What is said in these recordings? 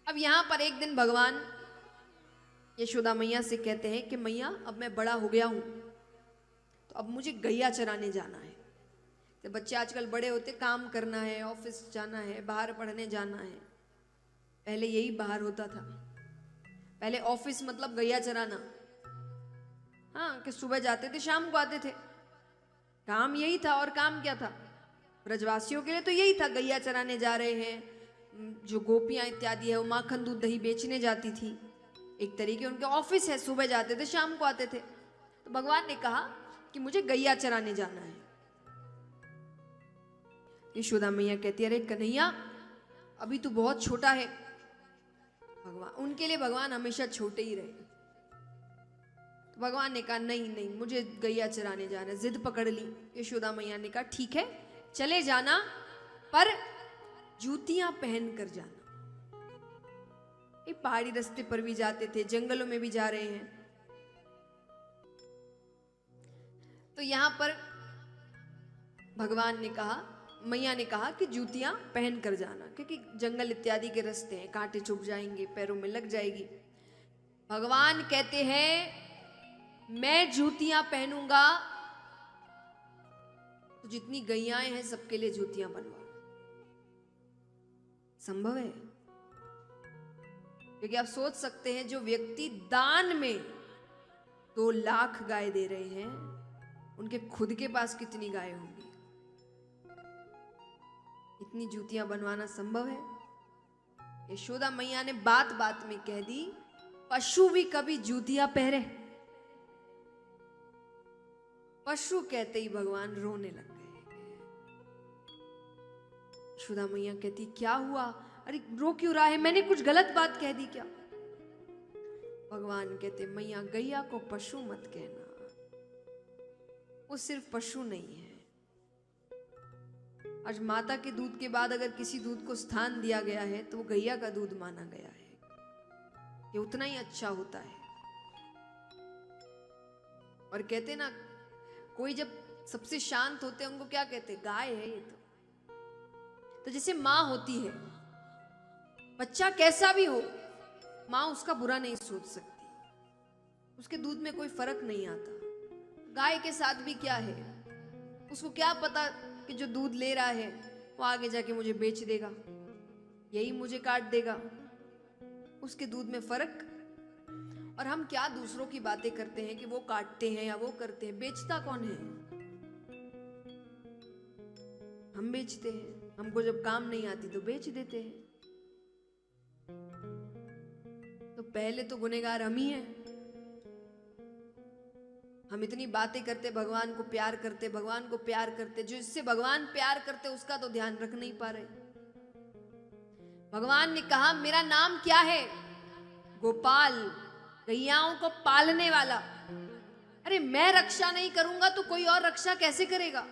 अब यहां पर एक दिन भगवान यशोदा मैया से कहते हैं कि मैया अब मैं बड़ा हो गया हूं, तो अब मुझे गैया चराने जाना है। तो बच्चे आजकल बड़े होते, काम करना है, ऑफिस जाना है, बाहर पढ़ने जाना है। पहले यही बाहर होता था, पहले ऑफिस मतलब गैया चराना। हाँ, कि सुबह जाते थे शाम को आते थे, काम यही था। और काम क्या था ब्रजवासियों के लिए? तो यही था, गैया चराने जा रहे हैं। जो गोपियां इत्यादि है वो माखन दूध दही बेचने जाती थी, एक तरीके उनके ऑफिस है, सुबह जाते थे शाम को आते थे। तो भगवान ने कहा कि मुझे गैया चराने जाना है। यशोदा मैया कहती है, अरे कन्हैया अभी तू बहुत छोटा है। भगवान, उनके लिए भगवान हमेशा छोटे ही रहे। तो भगवान ने कहा नहीं नहीं, मुझे गैया चराने जाना है। जिद पकड़ ली। यशोदा मैया ने कहा ठीक है चले जाना, पर जूतियां पहन कर जाना। ये पहाड़ी रास्ते पर भी जाते थे, जंगलों में भी जा रहे हैं। तो यहां पर भगवान ने कहा, मैया ने कहा कि जूतियां पहन कर जाना, क्योंकि जंगल इत्यादि के रास्ते हैं, कांटे चुभ जाएंगे, पैरों में लग जाएगी। भगवान कहते हैं मैं जूतियां पहनूंगा तो जितनी गैयाएं हैं सबके लिए जूतियां बनवा। संभव है? क्योंकि आप सोच सकते हैं, जो व्यक्ति दान में 2 लाख गाय दे रहे हैं, उनके खुद के पास कितनी गाय होंगी? इतनी जूतियां बनवाना संभव है? यशोदा मैया ने बात बात में कह दी, पशु भी कभी जूतियां पहरे? पशु कहते ही भगवान रोने लग गए। यशोदा मैया कहती क्या हुआ? अरे रो क्यों रहा है? मैंने कुछ गलत बात कह दी क्या? भगवान कहते मैया गैया को पशु मत कहना, वो सिर्फ पशु नहीं है। आज माता के दूध के बाद अगर किसी दूध को स्थान दिया गया है तो वो गैया का दूध माना गया है, ये उतना ही अच्छा होता है। और कहते ना, कोई जब सबसे शांत होते हैं उनको क्या कहते हैं? गाय है ये। तो जैसे माँ होती है, बच्चा कैसा भी हो, माँ उसका बुरा नहीं सोच सकती, उसके दूध में कोई फर्क नहीं आता। गाय के साथ भी क्या है, उसको क्या पता कि जो दूध ले रहा है वो आगे जाके मुझे बेच देगा, यही मुझे काट देगा, उसके दूध में फर्क। और हम क्या दूसरों की बातें करते हैं कि वो काटते हैं या वो करते हैं, बेचता कौन है? हम बेचते हैं। हमको जब काम नहीं आती तो बेच देते हैं। तो पहले तो गुनहगार हम ही हैं। हम इतनी बातें करते, भगवान को प्यार करते, भगवान को प्यार करते, जो इससे भगवान प्यार करते उसका तो ध्यान रख नहीं पा रहे। भगवान ने कहा मेरा नाम क्या है? गोपाल, गैयाओं को पालने वाला। अरे मैं रक्षा नहीं करूंगा तो कोई और रक्षा कैसे करेगा?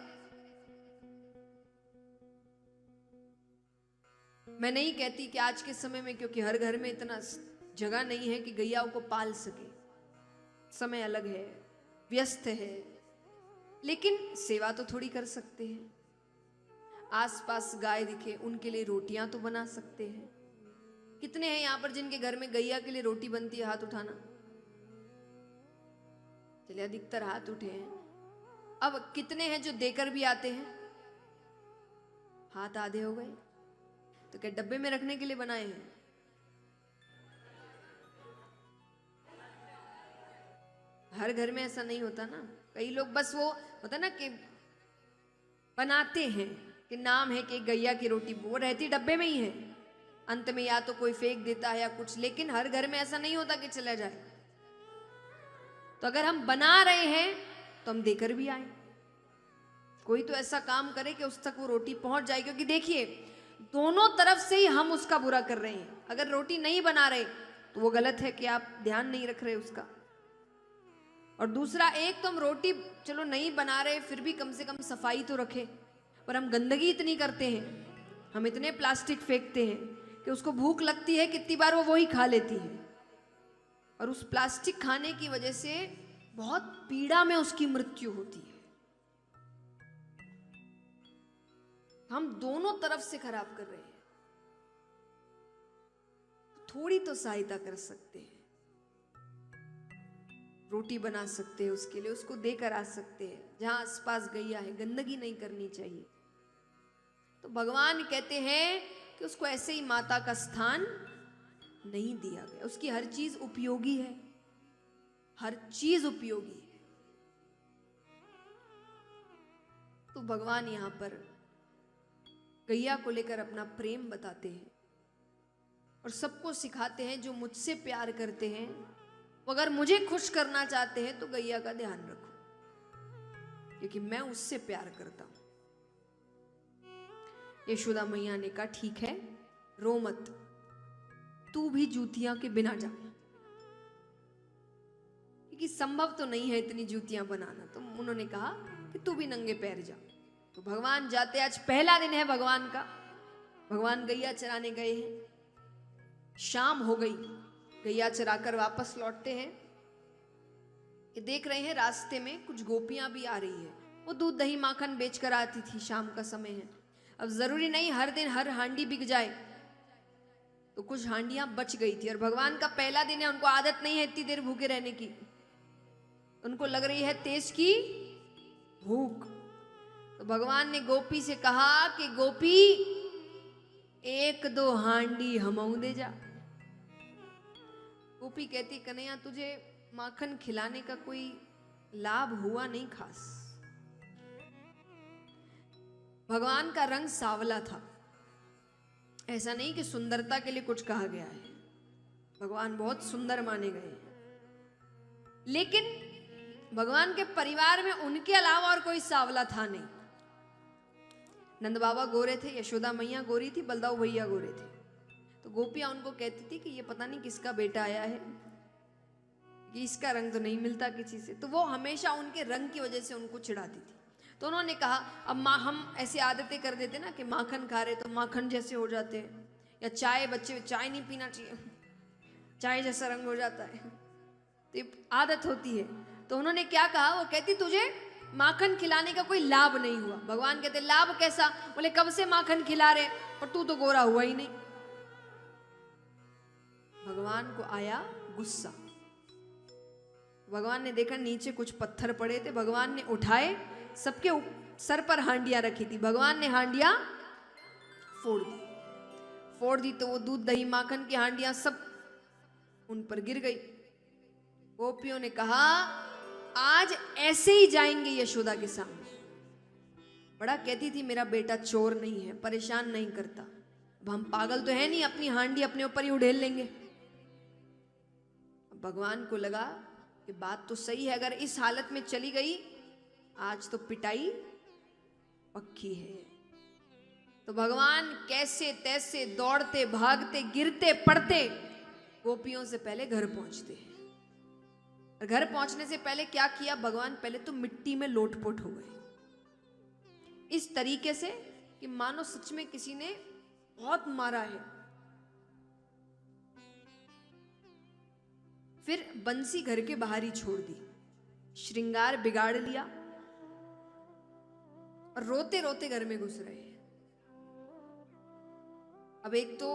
मैं नहीं कहती कि आज के समय में, क्योंकि हर घर में इतना जगह नहीं है कि गैयाओं को पाल सके, समय अलग है, व्यस्त है, लेकिन सेवा तो थोड़ी कर सकते हैं। आसपास गाय दिखे उनके लिए रोटियां तो बना सकते हैं। कितने हैं यहां पर जिनके घर में गैया के लिए रोटी बनती है? हाथ उठाना। चलिए अधिकतर हाथ उठे हैं। अब कितने हैं जो देकर भी आते हैं? हाथ आधे हो गए। तो क्या डब्बे में रखने के लिए बनाए हैं? हर घर में ऐसा नहीं होता ना। कई लोग बस वो होता ना कि बनाते हैं कि नाम है कि गैया की रोटी, वो रहती डब्बे में ही है, अंत में या तो कोई फेंक देता है या कुछ, लेकिन हर घर में ऐसा नहीं होता कि चला जाए। तो अगर हम बना रहे हैं तो हम देकर भी आए। कोई तो ऐसा काम करे कि उस तक वो रोटी पहुंच जाए, क्योंकि देखिए दोनों तरफ से ही हम उसका बुरा कर रहे हैं। अगर रोटी नहीं बना रहे तो वो गलत है कि आप ध्यान नहीं रख रहे उसका, और दूसरा एक तो हम रोटी चलो नहीं बना रहे, फिर भी कम से कम सफाई तो रखें। पर हम गंदगी इतनी करते हैं, हम इतने प्लास्टिक फेंकते हैं कि उसको भूख लगती है कितनी बार वो वही खा लेती है, और उस प्लास्टिक खाने की वजह से बहुत पीड़ा में उसकी मृत्यु होती है। हम दोनों तरफ से खराब कर रहे हैं। थोड़ी तो सहायता कर सकते हैं, रोटी बना सकते हैं उसके लिए, उसको देकर आ सकते हैं। जहां आसपास गैया है, गंदगी नहीं करनी चाहिए। तो भगवान कहते हैं कि उसको ऐसे ही माता का स्थान नहीं दिया गया। उसकी हर चीज उपयोगी है, हर चीज उपयोगी है। तो भगवान यहां पर गैया को लेकर अपना प्रेम बताते हैं और सबको सिखाते हैं, जो मुझसे प्यार करते हैं वो अगर मुझे खुश करना चाहते हैं तो गैया का ध्यान रखो, क्योंकि मैं उससे प्यार करता हूं। यशोदा मैया ने कहा ठीक है, रो मत, तू भी जूतियां के बिना जा, क्योंकि संभव तो नहीं है इतनी जूतियां बनाना। तो उन्होंने कहा कि तू भी नंगे पैर जा। तो भगवान जाते, आज पहला दिन है भगवान का। भगवान गैया चराने गए हैं, शाम हो गई, गैया चराकर वापस लौटते हैं। ये देख रहे हैं रास्ते में कुछ गोपियां भी आ रही है, वो दूध दही माखन बेचकर आती थी, शाम का समय है। अब जरूरी नहीं हर दिन हर हांडी बिक जाए, तो कुछ हांडियां बच गई थी। और भगवान का पहला दिन है, उनको आदत नहीं है इतनी देर भूखे रहने की, उनको लग रही है तेज की भूख। तो भगवान ने गोपी से कहा कि गोपी, एक दो हांडी हमऊ दे जा। गोपी कहती, कन्हैया तुझे माखन खिलाने का कोई लाभ हुआ नहीं खास। भगवान का रंग सांवला था, ऐसा नहीं कि सुंदरता के लिए कुछ कहा गया है, भगवान बहुत सुंदर माने गए हैं। लेकिन भगवान के परिवार में उनके अलावा और कोई सांवला था नहीं। नंद बाबा गोरे थे, यशोदा मैया गोरी थी, बलदाऊ भैया गोरे थे। तो गोपियां उनको कहती थी कि ये पता नहीं किसका बेटा आया है, कि इसका रंग तो नहीं मिलता किसी से। तो वो हमेशा उनके रंग की वजह से उनको चिढ़ाती थी। तो उन्होंने कहा, अब हम ऐसी आदतें कर देते ना कि माखन खा रहे तो माखन जैसे हो जाते हैं, या चाय, बच्चे चाय नहीं पीना चाहिए, चाय जैसा रंग हो जाता है, तो ये आदत होती है। तो उन्होंने क्या कहा, वो कहती तुझे माखन खिलाने का कोई लाभ नहीं हुआ। भगवान कहते लाभ कैसा? बोले कब से माखन खिला रहे और तू तो गोरा हुआ ही नहीं। भगवान को आया गुस्सा। भगवान ने देखा नीचे कुछ पत्थर पड़े थे, भगवान ने उठाए, सबके सर पर हांडियां रखी थी, भगवान ने हांडियां फोड़ दी। तो वो दूध दही माखन की हांडियां सब उन पर गिर गई। गोपियों ने कहा आज ऐसे ही जाएंगे यशोदा के सामने। बड़ा कहती थी मेरा बेटा चोर नहीं है, परेशान नहीं करता। अब हम पागल तो है नहीं, अपनी हांडी अपने ऊपर ही उड़ेल लेंगे। भगवान को लगा कि बात तो सही है, अगर इस हालत में चली गई आज तो पिटाई पक्की है। तो भगवान कैसे तैसे दौड़ते भागते गिरते पड़ते गोपियों से पहले घर पहुंचते हैं। और घर पहुंचने से पहले क्या किया भगवान, पहले तो मिट्टी में लोटपोट हो गए, इस तरीके से कि मानो सच में किसी ने बहुत मारा है। फिर बंसी घर के बाहर ही छोड़ दी, श्रृंगार बिगाड़ लिया और रोते रोते घर में घुस रहे हैं। अब एक तो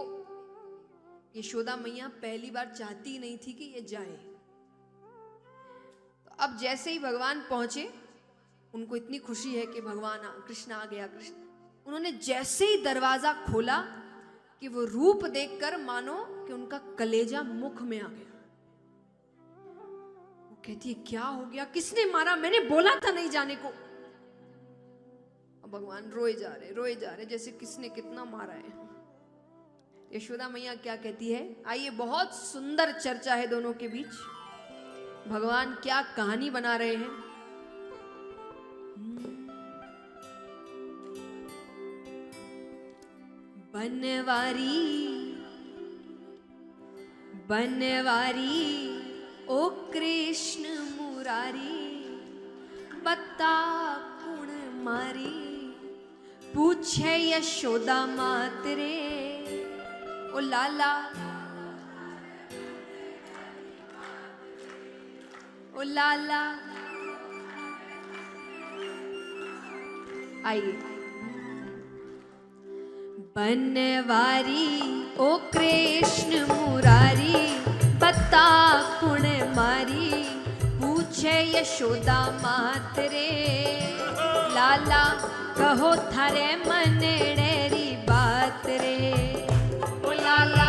यशोदा मैया पहली बार चाहती नहीं थी कि ये जाए। तो अब जैसे ही भगवान पहुंचे, उनको इतनी खुशी है कि भगवान कृष्ण आ गया। कृष्ण, उन्होंने जैसे ही दरवाजा खोला कि वो रूप देखकर मानो कि उनका कलेजा मुख में आ गया। वो कहती है क्या हो गया, किसने मारा, मैंने बोला था नहीं जाने को। अब भगवान रोए जा रहे जैसे किसने कितना मारा है। यशोदा मैया क्या कहती है, आइए बहुत सुंदर चर्चा है दोनों के बीच, भगवान क्या कहानी बना रहे हैं। बनवारी ओ कृष्ण मुरारी, बता कुण मारी, पूछे यशोदा मात रे, ओ लाला ओ लाला। आइए, बनवारी ओ कृष्ण मुरारी, यशोदा मात रे, लाला कहो थारे मनड़ेरी बात रे, ओ लाला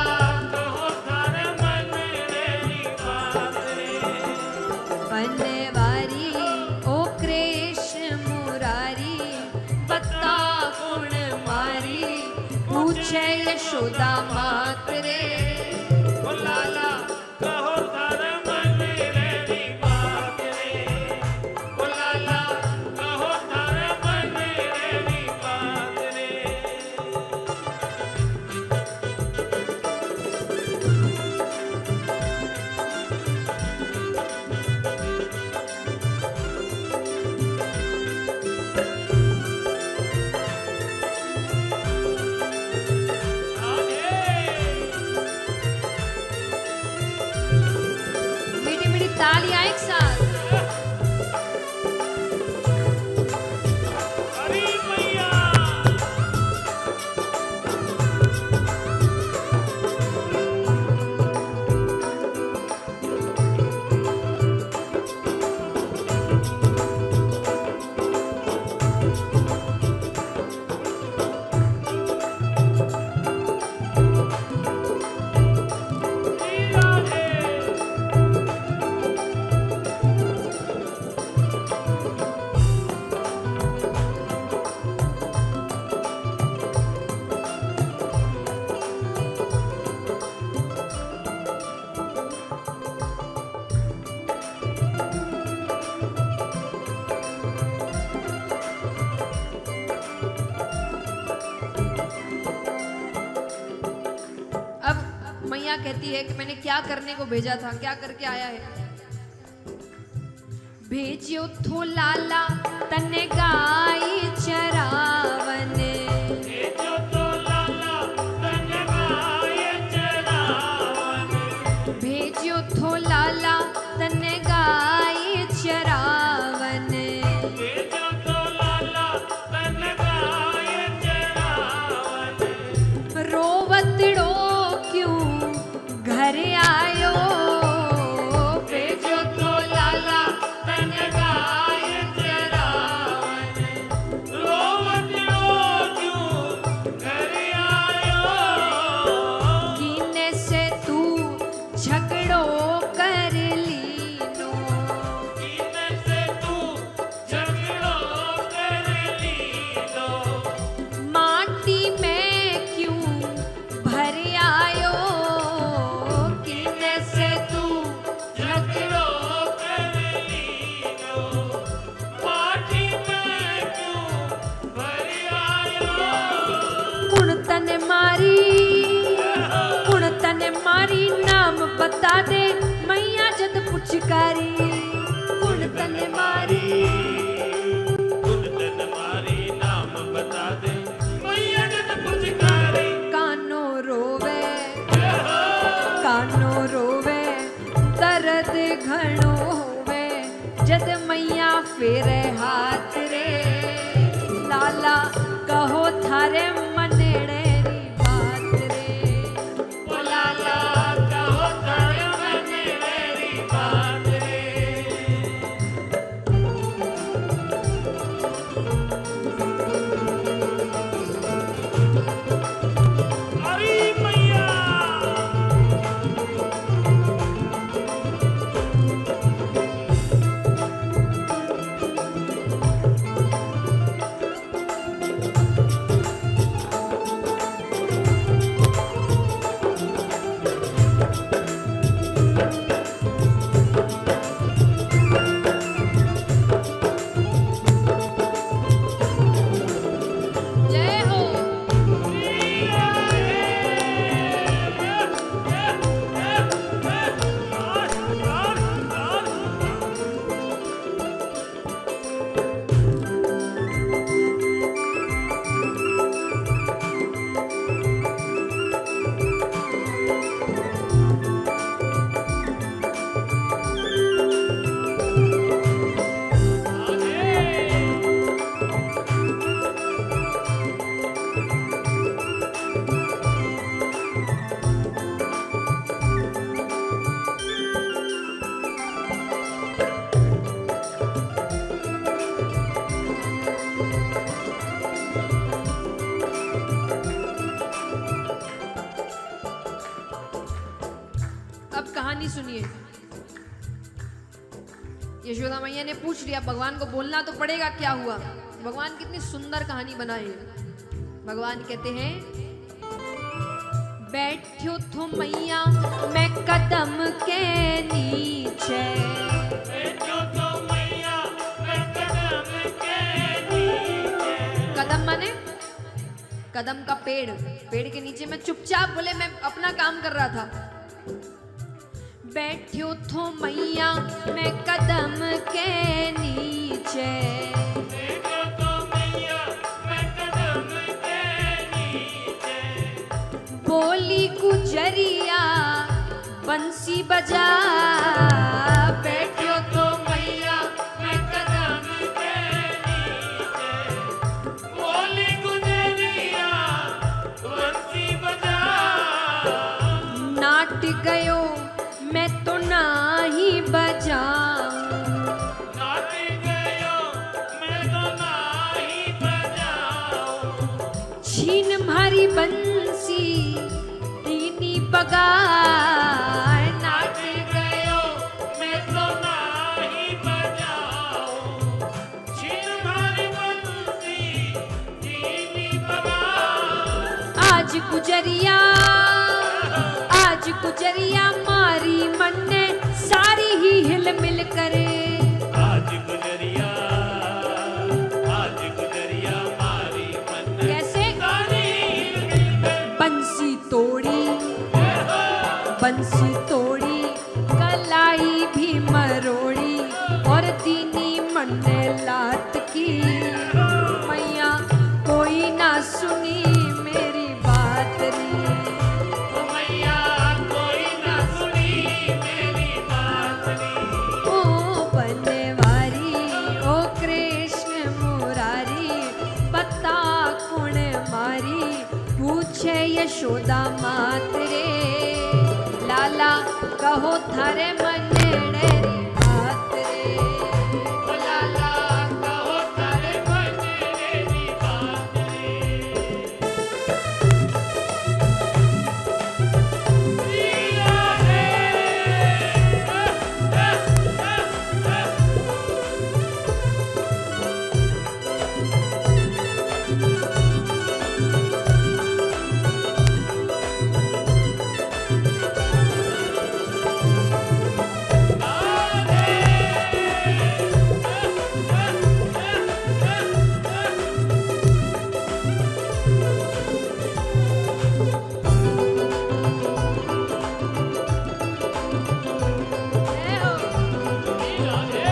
कहो थारे मनड़ेरी बात रे। बनवारी ओ कृष्ण मुरारी, बता गुण मारी, पूछे यशोदा मात रे, ओ लाला कहो थारे मनड़ेरी बात रे। ओ लाला कहो थारे मनड़ेरी बात रे। मीठी मीठी तालियां एक साथ। हरी मैया अब मैया कहती है कि मैंने क्या करने को भेजा था, क्या करके आया है। भेजियो थो लाला तने गाई चरावन, जो तो लाला तन गाय चरावन। भेजियो थो लाला तने गाई चरावन, जो तो लाला तन गाय चरावन। रोवतड़ो क्यों घर आयो, भेजो तो लाला तन गाय चरावन, रोवत रो क्यों घर आयो। कीने से तू झगड़ो कर लीनो, कीने से तू झगड़ो कर लीनो। माटी में क्यों भर आयो, कीने से तू झगड़ो कर लीनो। माटी में क्यों भर आयो। कुण तने मारी, कुण तने मारी नाम बता दे, मैया जद पुचकारी, कुण तने मारी, खुद तन मारी नाम बता दे, मैया जद पुचकारी। कानो रोवे, कानो रोवे, दर्द घणो होवे, जद मैया फेरे हाथ रे, लाला कहो थारे मनड़ेरी बात रे, ओ लाला कहो थारे मनड़ेरी बात रे। हरी मैया अब कहानी सुनिए। यशोदा मैया ने पूछ लिया, भगवान को बोलना तो पड़ेगा क्या हुआ। भगवान कितनी सुंदर कहानी बनाए हैं। भगवान कहते हैं, बैठो थो मैया मैं कदम के नीचे। बैठो तो मैया मैं कदम के नीचे। कदम माने कदम का पेड़, पेड़ के नीचे मैं चुपचाप, बोले मैं अपना काम कर रहा था। बैठो थो मैया मैं कदम के नीचे। बैठो तो मैया मैं कदम के नीचे। बोली गुजरिया बंसी बजा। बैठो तो मैया मैं कदम के नीचे। बोली गुजरिया बंसी बजा। नाट गयो मैं तो नाही बजाऊं। नाच गयो मैं तो नाही बजाऊं। छीन मारी बंसी दीनी बगाए। नाच गयो मैं तो नाही बजाऊं। छीन मारी बंसी दीनी बगा। आज गुजरिया, आज गुजरिया मारी मन ने सारी ही हिल मिल करे। आज गुजरिया मारी मन कैसे? सारी मिलकर। बंसी तोड़ी, बंसी तोड़ी, कलाई भी मरोड़ी और दीनी मन ने लात की। मैया कोई ना सुनी मेरी बात री। ओ मैया कोई ना सुनी मेरी बात री। ओ बनवारी ओ कृष्ण मुरारी, पता कौन मारी पूछे यशोदा मात रे। लाला कहो थारे मन री बात रे। ओ लाला कहो तारे मन मेरी बात रे। जिया रे। जय हो। जिया रे।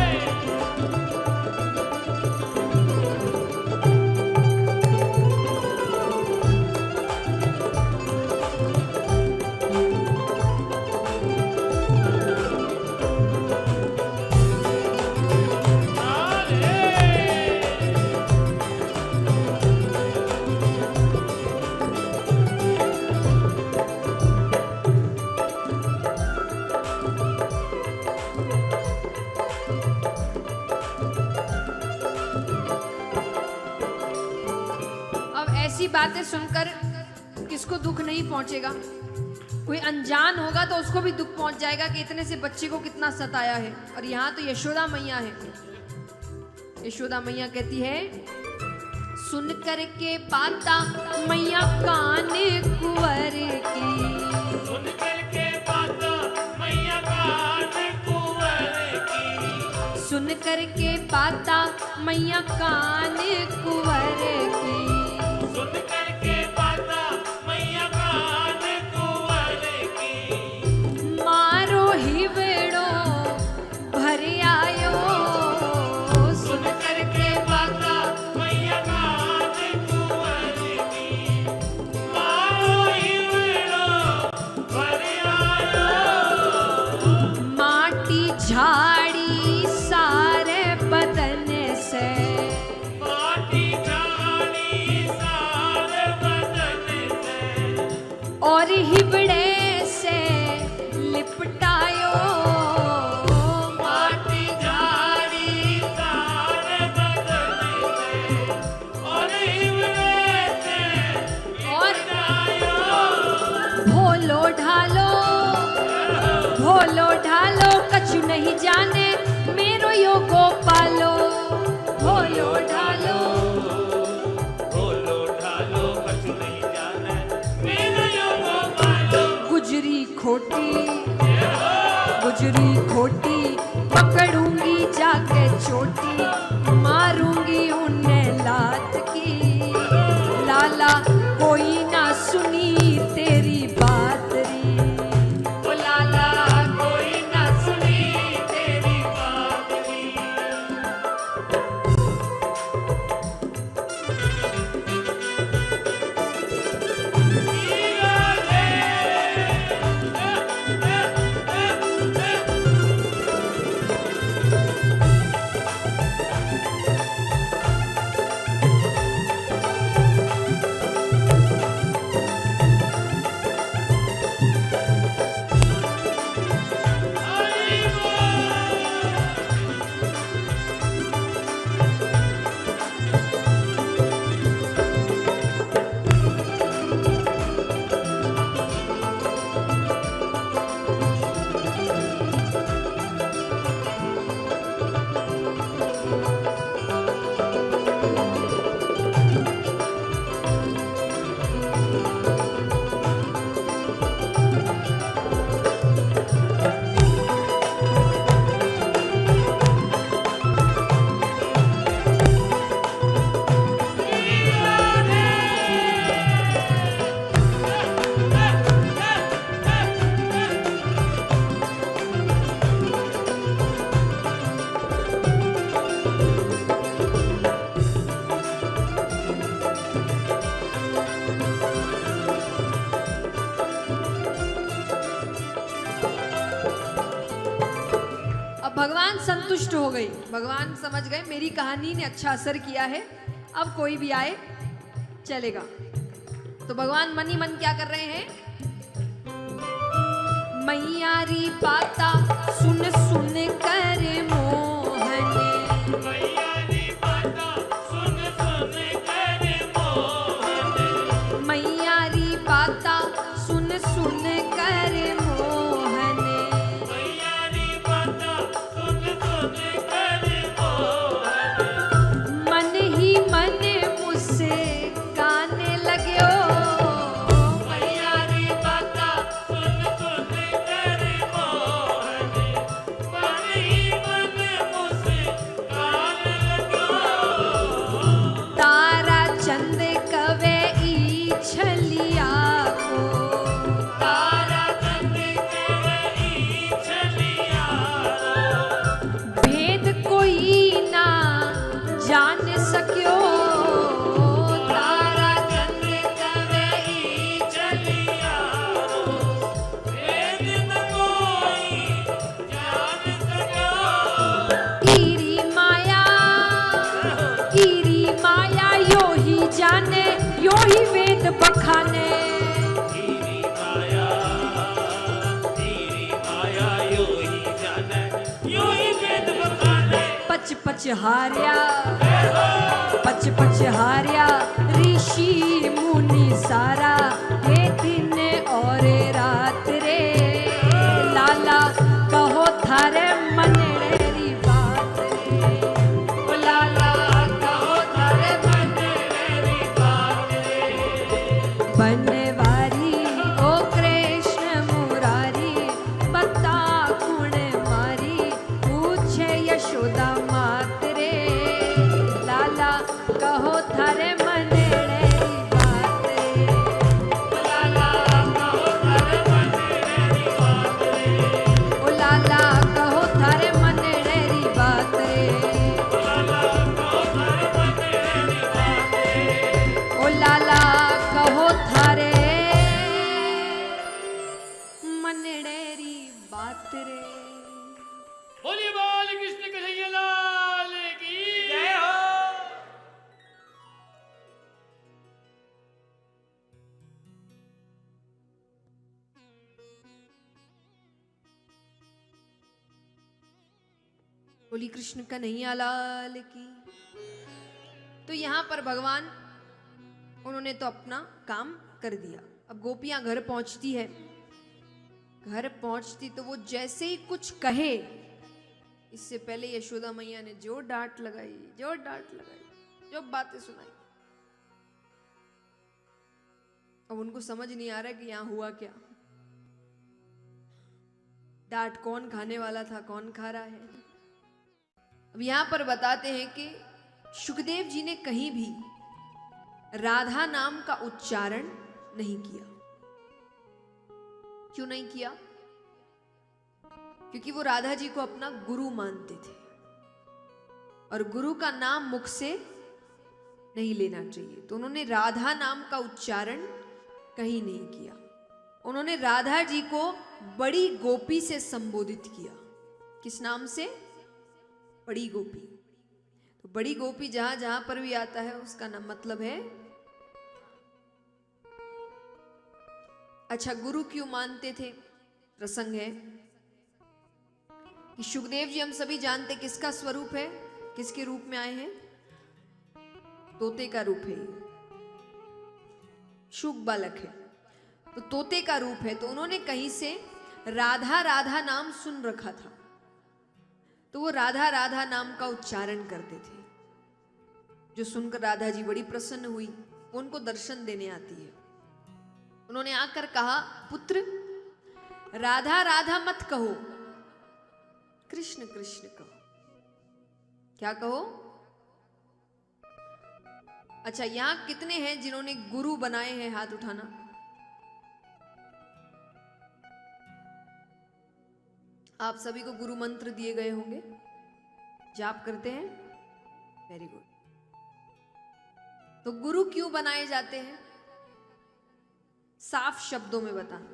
अब ऐसी बातें सुनकर किसको दुख नहीं पहुंचेगा। कोई अनजान होगा तो उसको भी दुख पहुंच जाएगा कि इतने से बच्चे को कितना सताया है। और यहाँ तो यशोदा मैया है। यशोदा मैया कहती है, सुन कर के बाता मैया कान कुंवर की। सुन करके बात मैया कान कुंवर की। सुन कर के बाता मैया कान कुंवर की। सुन करके बात मैया कान कुंवर की। मारो हिवड़ो भर आयो। सुन करके बात मैया कान कुंवर की। मारो हिवड़ो भर आयो। माटी झाड़ी सारे बदन से। माटी झाड़ी सारे बदन से। और हिबड़े से लिपटायो। माटी झाड़ी सारे बदन से। और हिवड़े से और आयो। भोलो ढालो, भोलो ढालो कछु नहीं जाने मेरो यो गोपालो भोलो ढालो बोलो ढालो कछु नहीं जाने मेरा यो गोपालो गुजरी खोटी पकड़ूंगी जाके चोटी मारूंगी उन्हें लात की लाला कोई ना सुनी तेरी बात री ओ लाला कोई ना सुनी तेरी बात री भगवान संतुष्ट हो गए। भगवान समझ गए मेरी कहानी ने अच्छा असर किया है, अब कोई भी आए चलेगा। तो भगवान मन ही मन क्या कर रहे हैं, मैयारी पाता सुन सुन कर मोहन मैयारी बाता सुन सुन कर मोहन मैयारी पाता सुन सुन कर मोहन मैयारी बाता सुन सुन कर मोहन मन ही मन मुझसे गाने लगे ओ मैयारी बाता सुन सुन कर मोहन मन ही मन मुझसे गान लगो तारा चंद कवे ई छलिया को तारा चंद कवई छलिया भेद कोई ना जान सक्यो तारा चंद कवई छलिया भेद न कोई जान सको ईरी माया यो ही जाने यो ही वेद बखाने तेरी माया यो ही जाने यो ही वेद बखाने पच पच हार्या ऋषि मुनि सारा ये दिन और रात रे लाला कहो थारे मनरेरी बात रे ओ लाला कहो थारे तेरी बात रे बनवारी ओ कृष्ण मुरारी बता कुण मारी पूछे यशोदा मात रे लाला कहो थारे मनरेरी बात रे लाला कहो थारे मन तेरी बात रे ओ लाला कहो थारे मनरेरी बात रे लाला कहो थारे मन तेरी बात रे ओ लाला कहो थारे मनरेरी बात रे। बोलिए बोल कृष्ण कन्हैया लाल की जय हो। बोली कृष्ण कन्हैया लाल की। तो यहाँ पर भगवान उन्होंने तो अपना काम कर दिया। अब गोपियां घर पहुंचती है, घर पहुंचती तो वो जैसे ही कुछ कहे, इससे पहले यशोदा मैया ने जो डांट लगाई, जो बातें सुनाई। अब उनको समझ नहीं आ रहा कि यहां हुआ क्या, डांट कौन खाने वाला था, कौन खा रहा है। अब यहां पर बताते हैं कि सुखदेव जी ने कहीं भी राधा नाम का उच्चारण नहीं किया। क्यों नहीं किया? क्योंकि वो राधा जी को अपना गुरु मानते थे और गुरु का नाम मुख से नहीं लेना चाहिए। तो उन्होंने राधा नाम का उच्चारण कहीं नहीं किया। उन्होंने राधा जी को बड़ी गोपी से संबोधित किया। किस नाम से? बड़ी गोपी। तो बड़ी गोपी जहां जहां पर भी आता है उसका नाम मतलब है। अच्छा, गुरु क्यों मानते थे? प्रसंग है कि सुखदेव जी हम सभी जानते किसका स्वरूप है, किसके रूप में आए हैं? तोते का रूप है, शुक बालक है, तो तोते का रूप है। तो उन्होंने कहीं से राधा राधा नाम सुन रखा था, तो वो राधा राधा नाम का उच्चारण करते थे, जो सुनकर राधा जी बड़ी प्रसन्न हुई। वो उनको दर्शन देने आती है। उन्होंने आकर कहा, पुत्र राधा राधा मत कहो, कृष्ण कृष्ण कहो। क्या कहो? अच्छा, यहां कितने हैं जिन्होंने गुरु बनाए हैं? हाथ उठाना। आप सभी को गुरु मंत्र दिए गए होंगे, जाप करते हैं? Very good. तो गुरु क्यों बनाए जाते हैं? साफ शब्दों में बताना,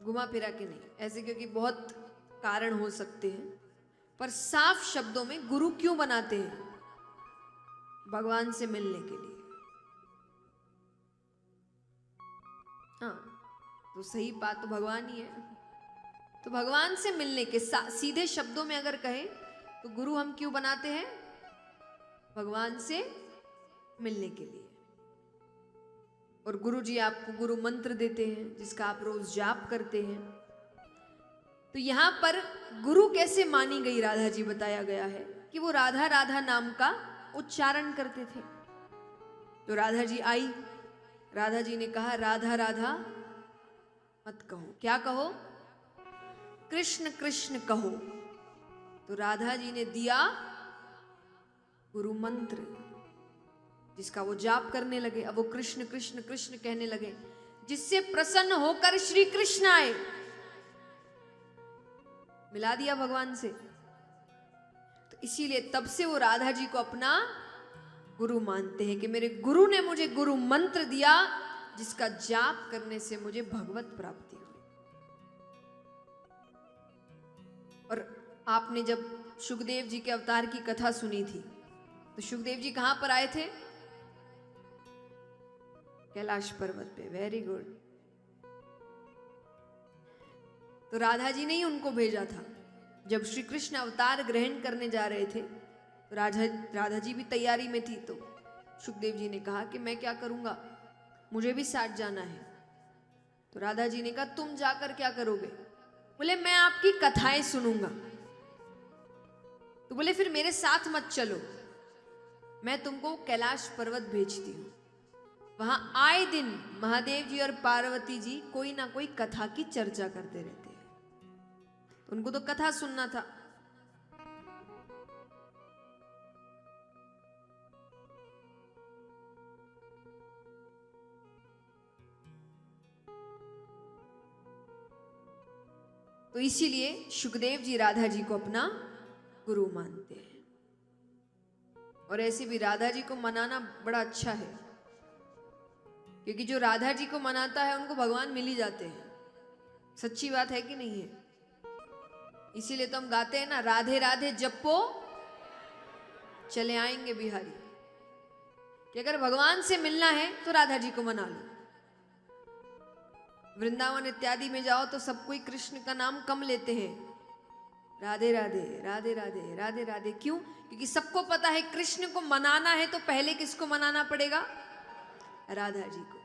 घुमा फिरा के नहीं। ऐसे क्योंकि बहुत कारण हो सकते हैं, पर साफ शब्दों में गुरु क्यों बनाते हैं? भगवान से मिलने के लिए। हाँ, तो सही बात तो भगवान ही है। तो भगवान से मिलने के सीधे शब्दों में अगर कहें तो गुरु हम क्यों बनाते हैं? भगवान से मिलने के लिए। और गुरु जी आपको गुरु मंत्र देते हैं जिसका आप रोज जाप करते हैं। तो यहां पर गुरु कैसे मानी गई राधा जी बताया गया है कि वो राधा राधा नाम का उच्चारण करते थे। तो राधा जी आई, राधा जी ने कहा राधा राधा मत कहो। क्या कहो? कृष्ण कृष्ण कहो। तो राधा जी ने दिया गुरु मंत्र, जिसका वो जाप करने लगे। अब वो कृष्ण कृष्ण कृष्ण कहने लगे, जिससे प्रसन्न होकर श्री कृष्ण आए। मिला दिया भगवान से। तो इसीलिए तब से वो राधा जी को अपना गुरु मानते हैं कि मेरे गुरु ने मुझे गुरु मंत्र दिया, जिसका जाप करने से मुझे भगवत प्राप्ति हुई। और आपने जब सुखदेव जी के अवतार की कथा सुनी थी, तो सुखदेव जी कहां पर आए थे? कैलाश पर्वत पे। Very good. तो राधा जी ने ही उनको भेजा था। जब श्री कृष्ण अवतार ग्रहण करने जा रहे थे, तो राधा जी भी तैयारी में थी। तो सुखदेव जी ने कहा कि मैं क्या करूंगा, मुझे भी साथ जाना है। तो राधा जी ने कहा तुम जाकर क्या करोगे? बोले मैं आपकी कथाएं सुनूंगा। तो बोले फिर मेरे साथ मत चलो, मैं तुमको कैलाश पर्वत भेजती हूं। वहां आए दिन महादेव जी और पार्वती जी कोई ना कोई कथा की चर्चा करते रहते हैं। उनको तो कथा सुनना था। तो इसीलिए सुखदेव जी राधा जी को अपना गुरु मानते हैं। और ऐसे भी राधा जी को मनाना बड़ा अच्छा है, क्योंकि जो राधा जी को मनाता है उनको भगवान मिल ही जाते हैं। सच्ची बात है कि नहीं है? इसीलिए तो हम गाते हैं ना, राधे राधे जपो चले आएंगे बिहारी। कि अगर भगवान से मिलना है तो राधा जी को मना लो। वृंदावन इत्यादि में जाओ तो सब कोई कृष्ण का नाम कम लेते हैं, राधे राधे राधे राधे राधे राधे। क्यों? क्योंकि सबको पता है कृष्ण को मनाना है तो पहले किसको मनाना पड़ेगा? राधा जी को।